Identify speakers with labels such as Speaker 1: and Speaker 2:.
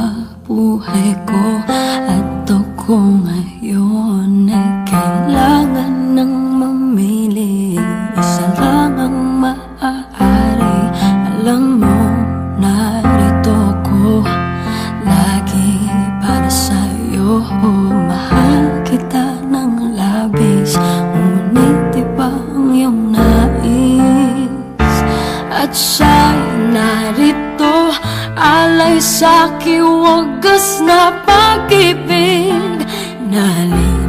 Speaker 1: sa buhay ko. At ako ngayon ay kailangan ng mamili. Isa lang ang maaari. Alam mo, narito ko lagi para sa'yo. Mahal kita ng labis, ngunit iba ang iyong nais. At siya'y narito, alay sa'king wagas na pag-ibig. Nalilito